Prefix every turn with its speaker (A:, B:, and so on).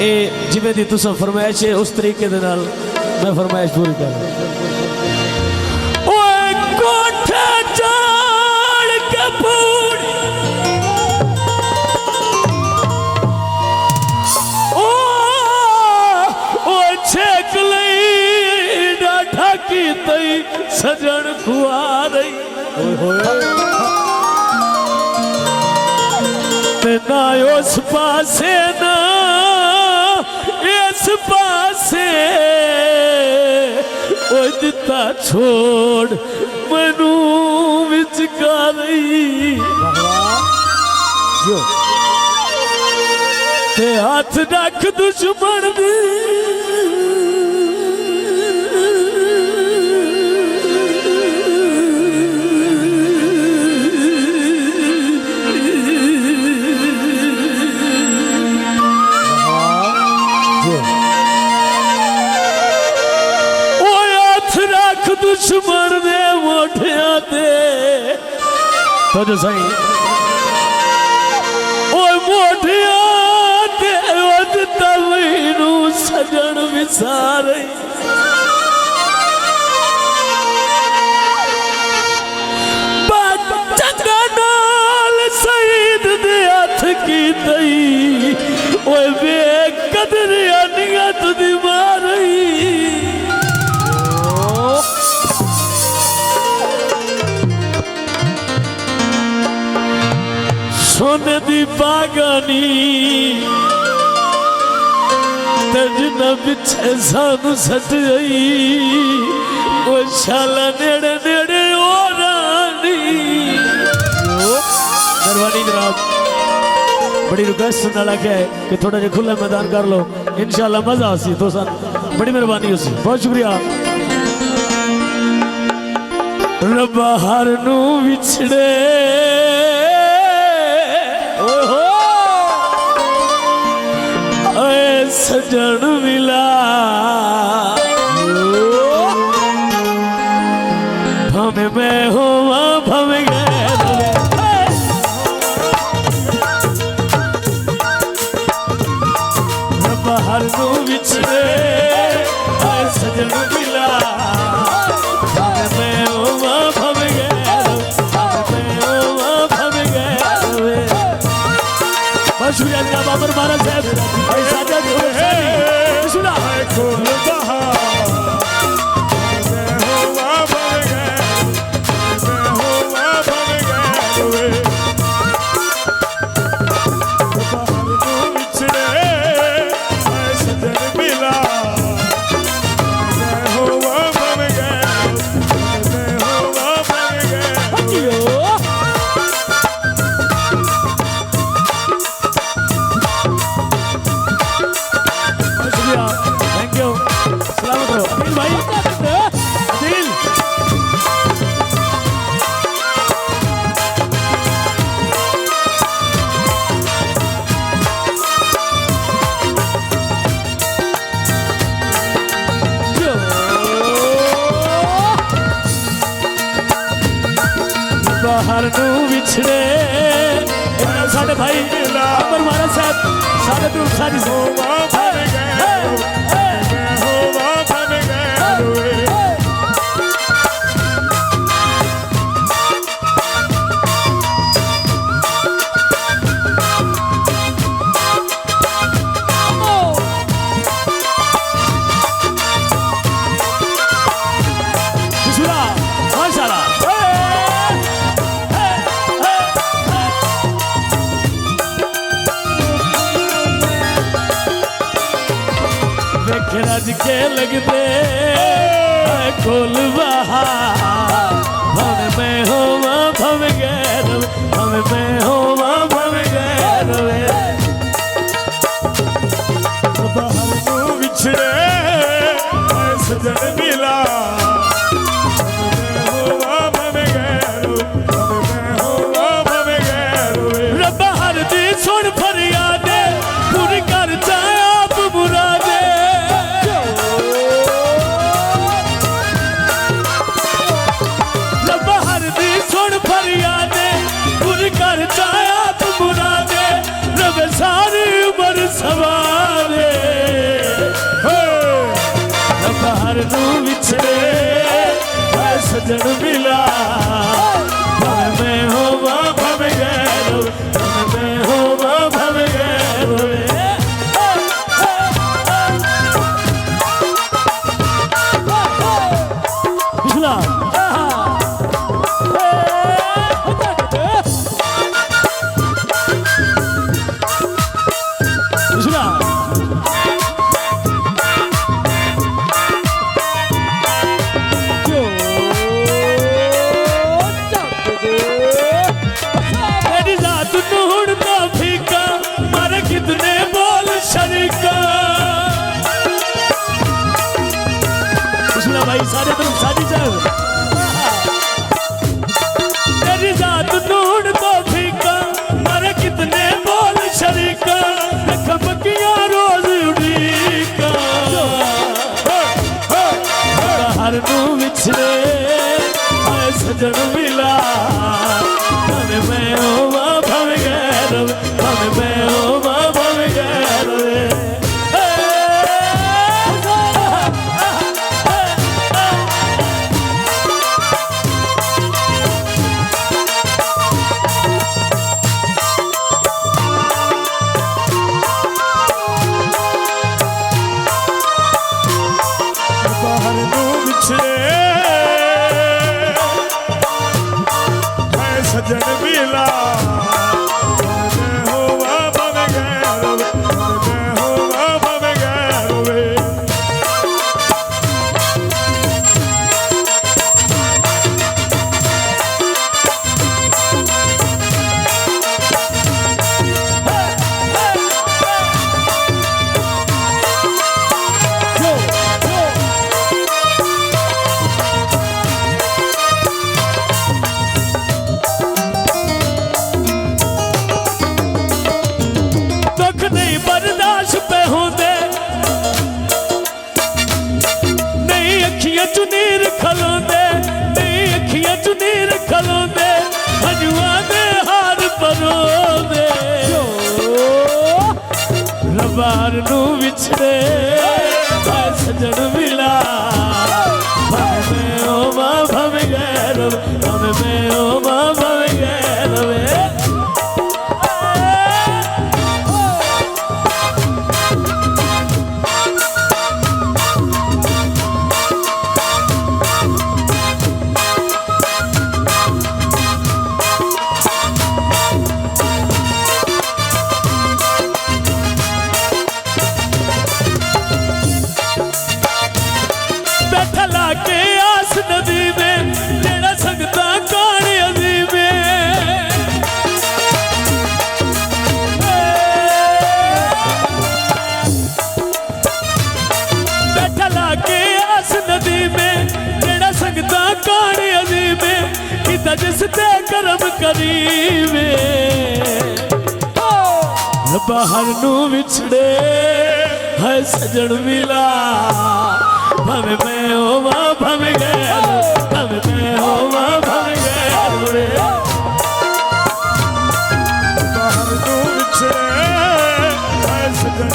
A: ये जिवें दी तुसां फरमाइश है उस तरीके दे नाल मैं फरमाइश पूरी कर ओए कोठे चढ़ के पूरी ओ छेक लई डाठा की तई सजन खुआ रही ना उस पासे ना इस पासे ओ दिता छोड़ मनु विचकारी ते हाथ रख दुश्मन दे दुश्मन दे मोठिया दे तो जो सही ओ मोठिया दे वद तवीनु सजन विसारे चंगा नाल शहीद दे हाथ की तई ओ वे कदरिया नियत दी मारई सोने दी बागानी तर्जन पिछे सानू सट गई वो शाला नेड़े नेड़े ओ रानी नरवानी जनाब बड़ी रिक्वेस्ट सुनने लगे है कि थोड़ा जा खुला मैदान कर लो इंशाल्लाह मजा आसी तो सन बड़ी मेहरबानी उसी बहुत शुक्रिया रब्बा हर नू विछड़े सजन मिला भमे मैं होवा भमे बाहर नू बिछड़े सजन मिला भमे मैं होवा भमे बहुत शुक्रिया जनाब बाबर महाराज साहब सुना खोल बहा बाहर नू बिछड़े साढ़े भाई अमर महाराज साहब साढ़े दूर सारी रज के लगते खोल बहा भवे मैं होवा भवे गैर भवे मैं होवा भवे गैर बाहर नू बिछड़े सजन मिला भवे गैर भवे मैं होवा भवे गैर रब्बा हर दी सुन फरियादे पूरी कर जाए आप मुरादे कर चाया तुम मुरादे रब सारी उम्र सवारे सजन मिला भवे मैं होवा भवे गैर होवे भवे मैं होवा भवे गैर होवे पिछला भाई सारे तरफ शादी चल तेरी जात ढूंढ तो फीका मारे कितने बोल शरीका खपकियां रोज उड़ीका हर नू विछड़े आए सजन मिला भवे मैं होवा भवे गैर भवे मैं होवा भवे गैर सजन मिला मैं होवा भवे गैर मैं होवा भवे गैर नहीं बर्दाश्त पे होंदे नहीं अखियां चुनीर खलोंदे नहीं अखियां चुनीर खलोंदे हजुआ दे हार परोंदे रबार नू विछड़े सजन मिला भवे मैं होवा भवे गैर भवे मैं होवा भवे गैर के आस नदी में तेरा संगता कान अजी में बैठा लाके आस नदी में तेरा संगता कान अजी में किता जिसते करम करीवे बाहर नू विछड़े है सजन मिला भवे मैं होवा भवे गैर भवे मैं होवा भवे गैर बाहर नू विछड़े है सजन